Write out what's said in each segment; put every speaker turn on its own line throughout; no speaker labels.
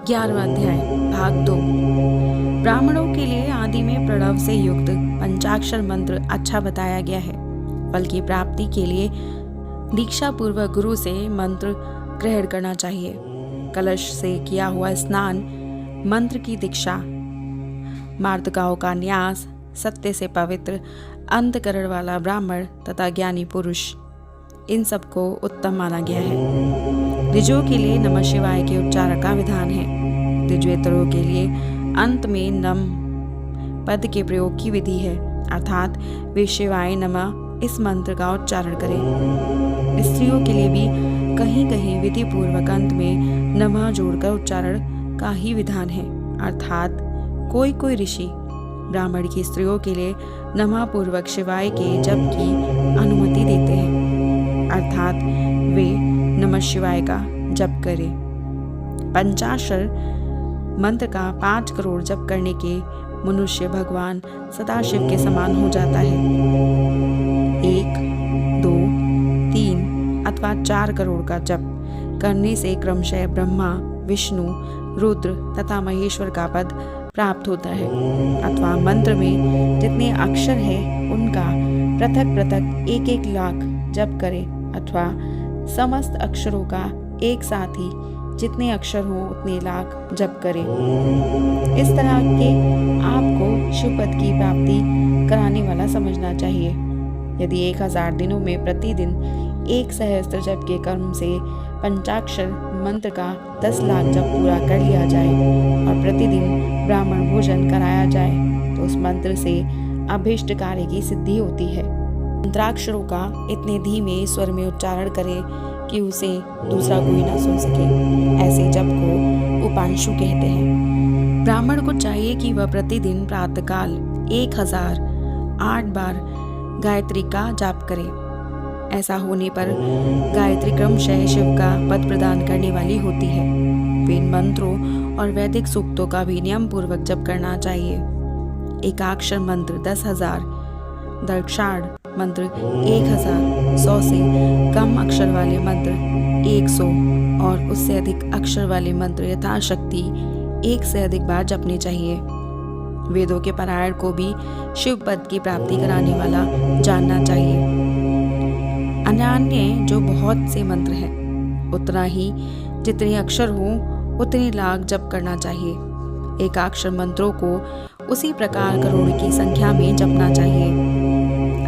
11वां अध्याय भाग 2। ब्राह्मणों के लिए आदि में प्रणव से युक्त पंचाक्षर मंत्र अच्छा बताया गया है। फल की प्राप्ति के लिए दीक्षा पूर्वक गुरु से मंत्र ग्रहण करना चाहिए। कलश से किया हुआ स्नान, मंत्र की दीक्षा, मार्तकाओं का न्यास, सत्य से पवित्र अंतकरण वाला ब्राह्मण तथा ज्ञानी पुरुष, इन सबको उत्तम माना गया है। ऋजुओं के लिए नमः शिवाय के उच्चारण का विधान है। ऋजुएतरों के लिए अंत में नम पद के प्रयोग की विधि है, अर्थात वे शिवाय नमः इस मंत्र का उच्चारण करें। स्त्रियों के लिए भी कहीं कहीं विधि पूर्वक अंत में नमः जोड़कर उच्चारण का ही विधान है, अर्थात कोई कोई ऋषि ब्राह्मण की स्त्रियों के लिए नमः पूर्वक शिवाय के जप की अनुमति देते हैं, अर्थात वे नमः शिवाय का जप करें। पंचाक्षर मंत्र का 5 करोड़ जप करने के मनुष्य भगवान सदाशिव के समान हो जाता है। 1, 2, 3 अथवा 4 करोड़ का जप करने से क्रमशः ब्रह्मा, विष्णु, रुद्र तथा महेश्वर का पद प्राप्त होता है। अथवा मंत्र में जितने अक्षर हैं उनका पृथक पृथक 1-1 लाख जप करें, अथवा समस्त अक्षरों का एक साथ ही जितने अक्षर हो उतने लाख जप करें। इस तरह के आपको शिव पद की प्राप्ति कराने वाला समझना चाहिए। यदि 1000 दिनों में प्रतिदिन 1 सहस्त्र जप के कर्म से पंचाक्षर मंत्र का 10 लाख जप पूरा कर लिया जाए और प्रतिदिन ब्राह्मण भोजन कराया जाए तो उस मंत्र से अभीष्ट कार्य की सिद्धि होती है। मंत्राक्षरों का इतने धीमे स्वर में उच्चारण करें कि उसे दूसरा कोई ना सुन सके। ऐसे जप को उपांशु कहते हैं। ब्राह्मण को चाहिए कि वह प्रतिदिन प्रातःकाल 1008 बार गायत्री का जाप करे। ऐसा होने पर गायत्री क्रमशः शिव का पद प्रदान करने वाली होती है। वेद मंत्रों और वैदिक सूक्तों का भी नियम पूर्वक जप करना चाहिए। एकाक्षर मंत्र 10,000, दक्षाढ़ मंत्र 1000, 100 से कम अक्षर वाले मंत्र 100 और उससे अधिक अक्षर वाले मंत्र यथाशक्ति 1 से अधिक बार जपने चाहिए। वेदों के पारायण को भी शिव पद की प्राप्ति कराने वाला जानना चाहिए। अन्य जो बहुत से मंत्र हैं, उतना ही जितने अक्षर हों उतने लाख जप करना चाहिए। एकाक्षर मंत्रों को उसी प्रकार करोड़ की संख्या में जपना चाहिए।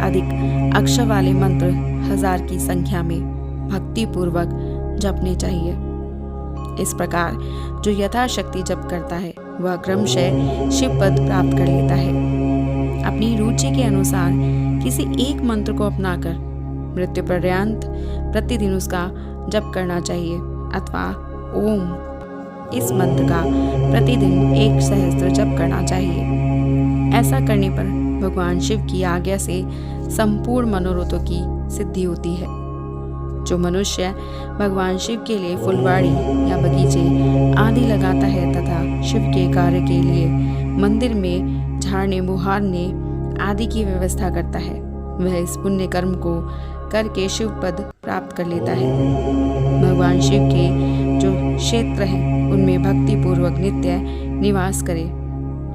अधिक अक्षर वाले मंत्र 1000 की संख्या में भक्ति पूर्वक जपने चाहिए। इस प्रकार जो यथाशक्ति जप करता है वह क्रमशः शिव पद प्राप्त कर लेता है। अपनी रुचि के अनुसार किसी एक मंत्र को अपनाकर मृत्यु पर्यंत प्रतिदिन उसका जप करना चाहिए, अथवा ओम इस मंत्र का प्रतिदिन 1 सहस्त्र जप करना चाहिए। ऐसा करने पर भगवान शिव की आज्ञा से संपूर्ण मनोरथों की सिद्धि होती है। जो मनुष्य भगवान शिव के लिए फुलवाड़ी या बगीचे आदि लगाता है तथा शिव के कार्य के लिए मंदिर में झाड़ने बुहारने आदि की व्यवस्था करता है, वह इस पुण्य कर्म को करके शिव पद प्राप्त कर लेता है। भगवान शिव के जो क्षेत्र हैं उनमें भक्ति पूर्वक नित्य निवास करे।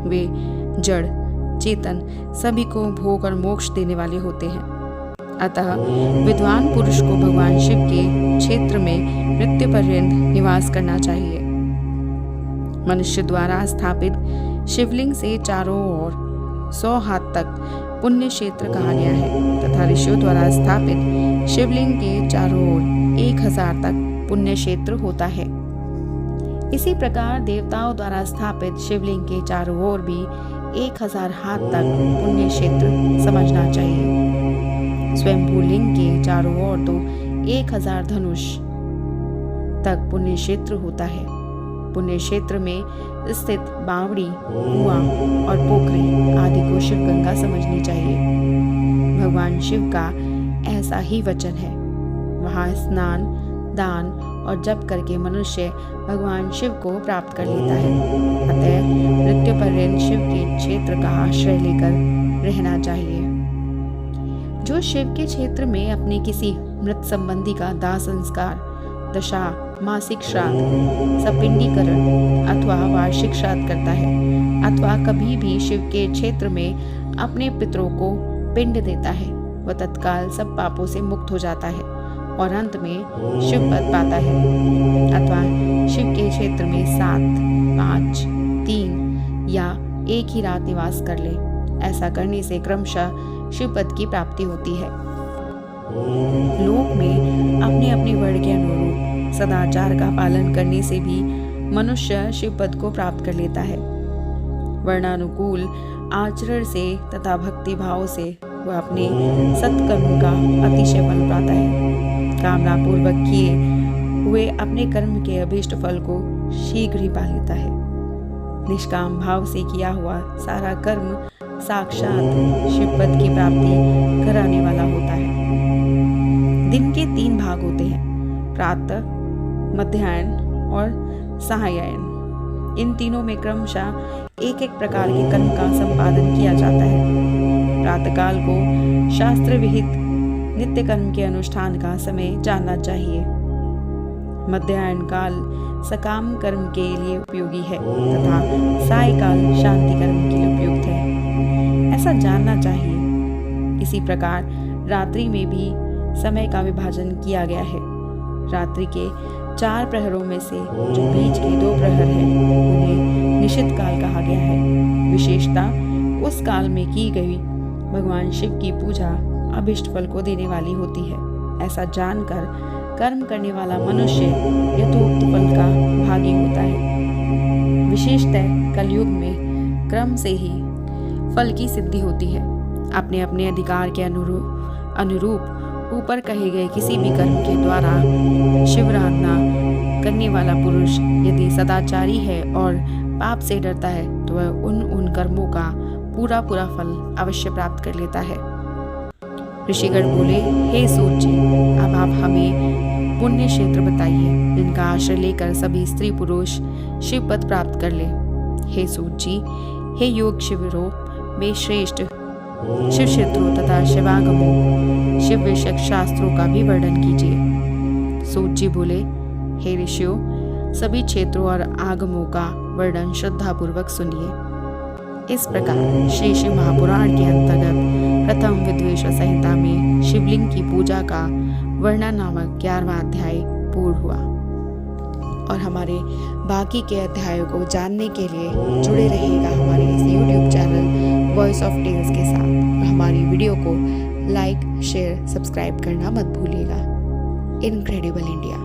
वे जड़ चेतन सभी को भोग और मोक्ष देने वाले होते हैं। अतः विद्वान पुरुष को भगवान शिव के क्षेत्र में मृत्यु पर्यंत निवास करना चाहिए। मनुष्य द्वारा स्थापित शिवलिंग से चारों ओर 100 हाथ तक पुण्य क्षेत्र कहा गया है तथा ऋषियों द्वारा स्थापित शिवलिंग के चारों ओर 1000 तक पुण्य क्षेत्र होता है। इसी प्रकार देवताओं द्वारा स्थापित शिवलिंग के चारों ओर भी 1000 हाथ तक पुण्य क्षेत्र समझना चाहिए। स्वयंभू लिंग के चारों ओर तो 1000 धनुष तक पुण्य क्षेत्र होता है। पुण्य क्षेत्र में स्थित बावड़ी, कुआं और पोखरी आदि को शिव गंगा समझनी चाहिए। भगवान शिव का ऐसा ही वचन है। वहाँ स्नान, दान और जप करके मनुष्य भगवान शिव को प्राप्त कर लेता है। अतः मृत्यु पर्यंत शिव के क्षेत्र का आश्रय लेकर रहना चाहिए। जो शिव के क्षेत्र में अपने किसी मृत संबंधी का दाह संस्कार दशा, मासिक श्राद्ध, सपिंडीकरण अथवा वार्षिक श्राद्ध करता है अथवा कभी भी शिव के क्षेत्र में अपने पितरों को पिंड देता है, वह तत्काल सब पापों से मुक्त हो जाता है और अंत में शिव पद पाता है। अथवा शिव के क्षेत्र में 7, 5, 3 या एक ही रात निवास कर ले। ऐसा करने से क्रमशः शिव पद की प्राप्ति होती है। लोक में अपने अपने वर्ण के अनुरूप सदाचार का पालन करने से भी मनुष्य शिव पद को प्राप्त कर लेता है। वर्णानुकूल आचरण से तथा भक्ति भाव से वह अपने सत्कर्म का अतिशय फल पाता है। कामना पूर्वक किए हुए अपने कर्म के अभीष्ट फल को शीघ्र ही पा लेता है। निष्काम भाव से किया हुआ सारा कर्म साक्षात शिवपद की प्राप्ति कराने वाला होता है। दिन के 3 भाग होते हैं, प्रातः, मध्याह्न और सायं। इन तीनों में क्रमशः एक एक प्रकार के कर्म का संपादन किया जाता है। प्रातःकाल को शास्त्र विहित नित्य कर्म के अनुष्ठान का समय जानना चाहिए। मध्याह्न काल सकाम कर्म के लिए उपयोगी है तथा सायकाल शांति कर्म के लिए उपयुक्त है, ऐसा जानना चाहिए। इसी प्रकार रात्रि में भी समय का विभाजन किया गया है। रात्रि के 4 प्रहरों में से जो बीच के 2 प्रहर हैं उन्हें निषिद्ध काल कहा गया है। विशेषता उस काल में की गई भगवान शिव की पूजा अभिष्ट फल को देने वाली होती है। ऐसा जानकर कर्म करने वाला मनुष्य यथोक्त फल का भागी होता है। विशेषतः कलयुग में क्रम से ही फल की सिद्धि होती है। अपने अपने अधिकार के अनुरूप ऊपर कहे गए किसी भी कर्म के द्वारा शिवराधना करने वाला पुरुष यदि सदाचारी है और पाप से डरता है तो वह उन कर्मों का पूरा फल अवश्य प्राप्त कर लेता है। ऋषिगण बोले, हे सूत जी, अब आप हमें पुण्य क्षेत्र बताइए जिनका आश्रय लेकर सभी स्त्री पुरुष शिव पद प्राप्त कर ले। हे सूत जी, हे योग शिविरों में श्रेष्ठ शिव क्षेत्रों तथा शिवागमों शिव विषयक शास्त्रों का भी वर्णन कीजिए। सूत जी बोले, हे ऋषियों, सभी क्षेत्रों और आगमों का वर्णन श्रद्धापूर्वक सुनिए। इस प्रकार श्री शिव महापुराण के अंतर्गत प्रथम विद्वेष संहिता में शिवलिंग की पूजा का वर्णन नामक 11वां अध्याय पूर्ण हुआ। और हमारे बाकी के अध्यायों को जानने के लिए जुड़े रहिएगा हमारे इस YouTube channel voice of tales के साथ। और हमारी वीडियो को लाइक, शेयर, सब्सक्राइब करना मत भूलिएगा। Incredible India.